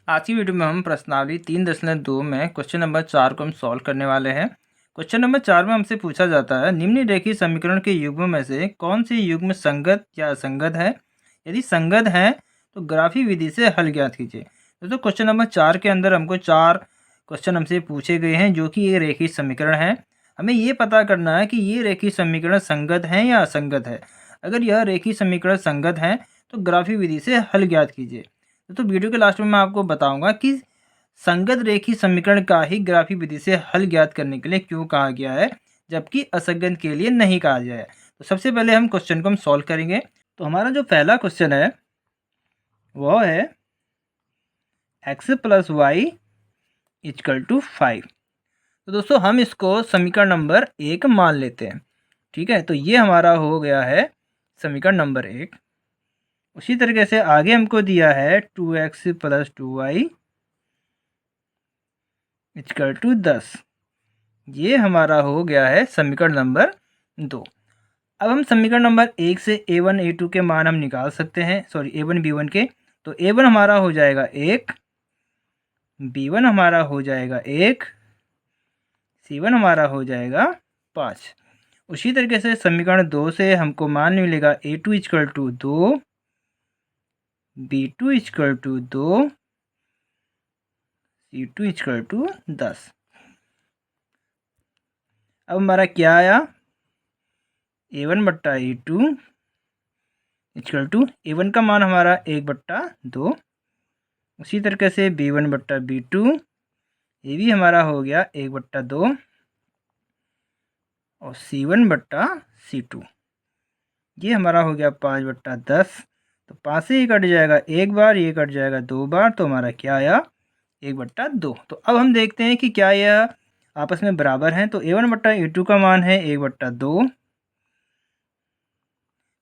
आज की वीडियो में हम प्रश्नावली 3.2 में क्वेश्चन नंबर 4 को हम सॉल्व करने वाले हैं। क्वेश्चन नंबर 4 में हमसे पूछा जाता है निम्नलिखित समीकरण के युग्म में से कौन सी युग्म संगत या असंगत है। यदि संगत है तो ग्राफी विधि से हल ज्ञात कीजिए। दोस्तों क्वेश्चन नंबर 4 के अंदर हमको 4 क्वेश्चन हमसे पूछे गए हैं जो कि ये रेखीय समीकरण है। हमें ये पता करना है कि ये रेखीय समीकरण संगत है या असंगत है। अगर यह रेखीय समीकरण संगत है तो ग्राफी विधि से हल ज्ञात कीजिए। तो वीडियो के लास्ट में मैं आपको बताऊंगा कि संगत रेखीय समीकरण का ही ग्राफी विधि से हल ज्ञात करने के लिए क्यों कहा गया है, जबकि असंगत के लिए नहीं कहा गया है। तो सबसे पहले हम क्वेश्चन को हम सॉल्व करेंगे। तो हमारा जो पहला क्वेश्चन है वह है x + y = 5। तो दोस्तों हम इसको समीकरण नंबर 1 मान लेते हैं। ठीक है, तो ये हमारा हो गया है समीकरण नंबर 1। उसी तरीके से आगे हमको दिया है 2x + 2y = 10। ये हमारा हो गया है समीकरण नंबर 2। अब हम समीकरण नंबर 1 से a1 a2 के मान हम निकाल सकते हैं, a1 b1 के। तो a1 हमारा हो जाएगा 1, b1 हमारा हो जाएगा 1, c1 हमारा हो जाएगा 5। उसी तरीके से समीकरण 2 से हमको मान मिलेगा a2 = 2, b2 = 2, c2 = 10। अब हमारा क्या आया, a1/a2 = a1 का मान हमारा 1/2। उसी तरीके से b1/b2 ये भी हमारा हो गया 1/2 और c1/c2 ये हमारा हो गया 5/10। तो 5 से ही कट जाएगा एक बार, ये कट जाएगा 2 बार, तो हमारा क्या आया 1/2। तो अब हम देखते हैं कि क्या यह आपस में बराबर हैं। तो a1/a2 का मान है 1/2,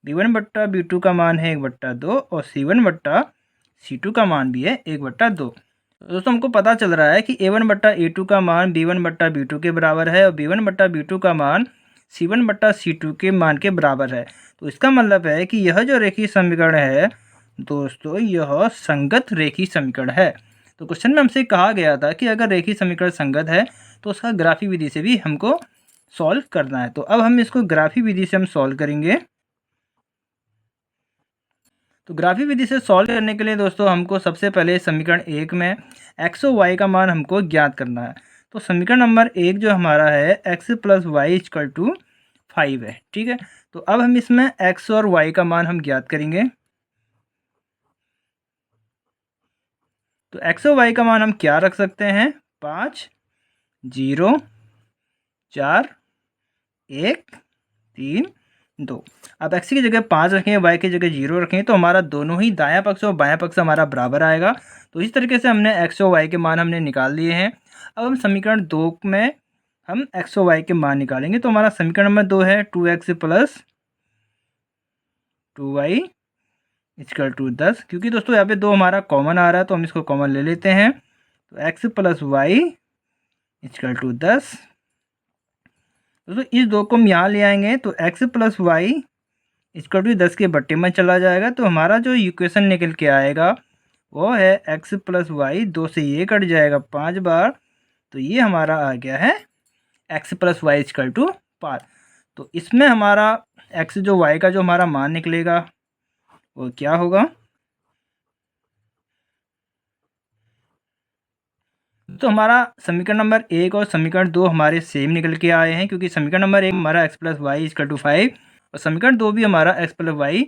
b1/b2 का मान है 1/2 और c1/c2 का मान भी है 1/2। दोस्तों हमको पता चल रहा है कि a1/a2 का मान b1/b2 के बराबर है और b1/b2 का मान c1/c2 के मान के बराबर है। तो इसका मतलब है कि यह जो रेखीय समीकरण है दोस्तों, यह संगत रेखीय समीकरण है। तो क्वेश्चन में हमसे कहा गया था कि अगर रेखीय समीकरण संगत है तो उसका ग्राफी विधि से भी हमको सॉल्व करना है। तो अब हम इसको ग्राफी विधि से हम सॉल्व करेंगे। तो ग्राफी विधि से सॉल्व करने के लिए दोस्तों हमको सबसे पहले समीकरण 1 में x और y का मान हमको ज्ञात करना है। तो समीकरण नंबर 1 जो हमारा है x + y = 5 है। ठीक है, तो अब हम इसमें x और y का मान हम ज्ञात करेंगे। तो x और y का मान हम क्या रख सकते हैं, 5, 0, 4, 1, 3, 2। अब x की जगह 5 रखें, y की जगह 0 रखें, तो हमारा दोनों ही दायां पक्ष और बायां पक्ष हमारा बराबर आएगा। तो इस तरीके से हमने x और y के मान हमने निकाल लिए हैं। अब हम समीकरण 2 में हम x और y के मान निकालेंगे। तो हमारा समीकरण नंबर 2 है 2x + 2y = 10। क्योंकि दोस्तों यहाँ पे 2 हमारा कॉमन आ रहा है तो हम इसको कॉमन ले लेते हैं। तो x + y = 10। दोस्तों इस 2 को हम यहाँ ले आएंगे तो x + y = 10 के बट्टे में चला जाएगा। तो हमारा जो इक्वेशन निकल के आएगा वो है x + y, 2 से ये कट जाएगा 5 बार, तो ये हमारा आ गया है x + y = 5। तो इसमें हमारा x जो y का जो हमारा मान निकलेगा वो क्या होगा, तो हमारा समीकरण नंबर 1 और समीकरण 2 हमारे सेम निकल के आए हैं। क्योंकि समीकरण नंबर 1 हमारा x + y = 5 और समीकरण 2 भी हमारा x + y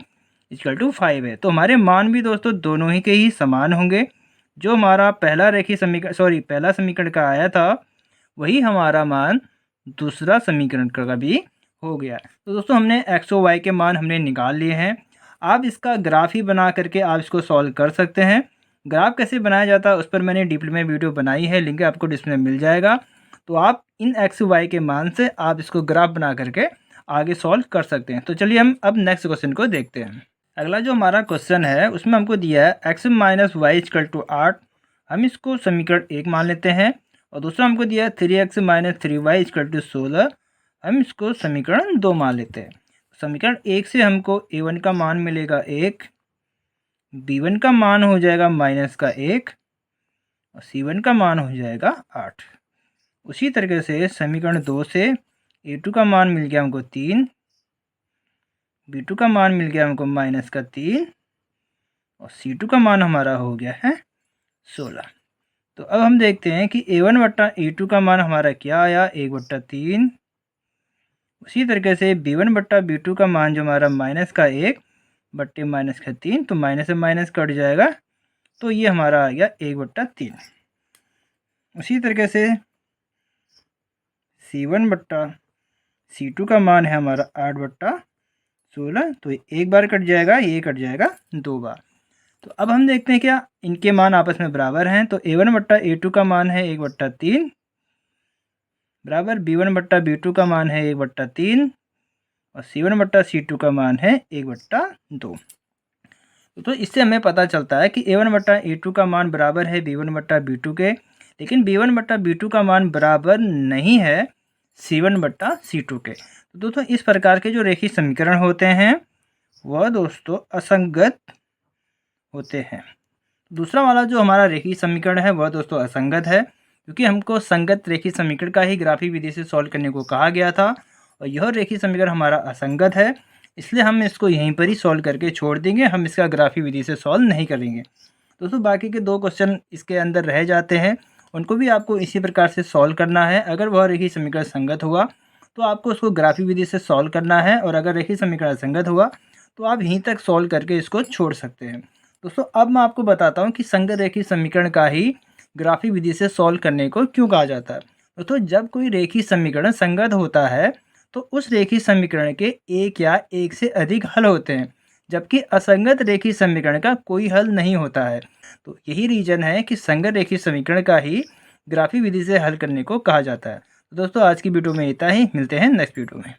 = 5 है। तो हमारे मान भी दोस्तों दोनों ही के ही समान होंगे। जो हमारा पहला रेखीय समीकरण पहला समीकरण का आया था वही हमारा मान दूसरा समीकरण का भी हो गया। तो दोस्तों हमने x और y के मान हमने निकाल लिए हैं। आप इसका ग्राफ ही बना करके आप इसको सॉल्व कर सकते हैं। ग्राफ कैसे बनाया जाता है उस पर मैंने डीपली में वीडियो बनाई है, लिंक आपको डिस्क्रिप्शन में मिल जाएगा। तो आप इन x y के मान से आप इसको ग्राफ बना करके आगे सॉल्व कर सकते हैं। तो चलिए हम अब नेक्स्ट क्वेश्चन को देखते हैं। अगला जो हमारा क्वेश्चन है उसमें हमको दिया है x - y = 8। हम इसको समीकरण 1 मान लेते हैं। और दूसरा हमको दिया है 3x - 3y = 16। हम इसको समीकरण 2 मान लेते हैं। समीकरण 1 से हमको a1 का मान मिलेगा 1, b1 का मान हो जाएगा -1 और C1 का मान हो जाएगा 8। उसी तरीके से समीकरण 2 से A2 का मान मिल गया हमको 3, B2 का मान मिल गया हमको -3 और C2 का मान हमारा हो गया है 16। तो अब हम देखते हैं कि A1 बट्टा A2 का मान हमारा क्या आया, 1/3। उसी तरीके से B1 बट्टा B2 का मान जो हमारा -1 बट्टे -3, तो माइनस से माइनस कट जाएगा, तो ये हमारा आ गया 1/3। उसी तरीके से C1 बट्टा C2 का मान है हमारा 8/16, तो एक बार कट जाएगा, ये कट जाएगा 2 बार। तो अब हम देखते हैं क्या इनके मान आपस में बराबर हैं। तो A1 बट्टा A2 का मान है 1/3 बराबर B1 बट्टा B2 का मान है 1/3 और C1 बट्टा C2 का मान है 1/2। तो इससे हमें पता चलता है कि A1 बट्टा A2 का मान बराबर है B1 बट्टा B2 के, लेकिन B1 बट्टा B2 का मान बराबर नहीं है C1 बट्टा C2 के। तो दोस्तों इस प्रकार के जो रेखीय समीकरण होते हैं वह दोस्तों असंगत होते हैं। दूसरा वाला जो हमारा रेखीय समीकरण है वह दोस्तों असंगत है, क्योंकि हमको संगत रेखीय समीकरण का ही ग्राफिक विधि से सॉल्व करने को कहा गया था और यह रेखीय समीकरण हमारा असंगत है, इसलिए हम इसको यहीं पर ही सॉल्व करके छोड़ देंगे, हम इसका ग्राफिक विधि से सॉल्व नहीं करेंगे। दोस्तों बाकी के 2 क्वेश्चन इसके अंदर रह जाते हैं, उनको भी आपको इसी प्रकार से सॉल्व करना है। अगर वह रेखीय समीकरण संगत हुआ तो आपको उसको ग्राफिक विधि से सॉल्व करना है, और अगर रेखीय समीकरण असंगत हुआ तो आप यहीं तक सॉल्व करके इसको छोड़ सकते हैं। दोस्तों अब मैं आपको बताता हूँ कि संगत रेखीय समीकरण का ही ग्राफिक विधि से सॉल्व करने को क्यों कहा जाता है। दोस्तों जब कोई रेखीय समीकरण संगत होता है तो उस रेखीय समीकरण के एक या एक से अधिक हल होते हैं, जबकि असंगत रेखीय समीकरण का कोई हल नहीं होता है। तो यही रीजन है कि संगत रेखीय समीकरण का ही ग्राफिक विधि से हल करने को कहा जाता है। तो दोस्तों आज की वीडियो में इतना ही, मिलते हैं नेक्स्ट वीडियो में।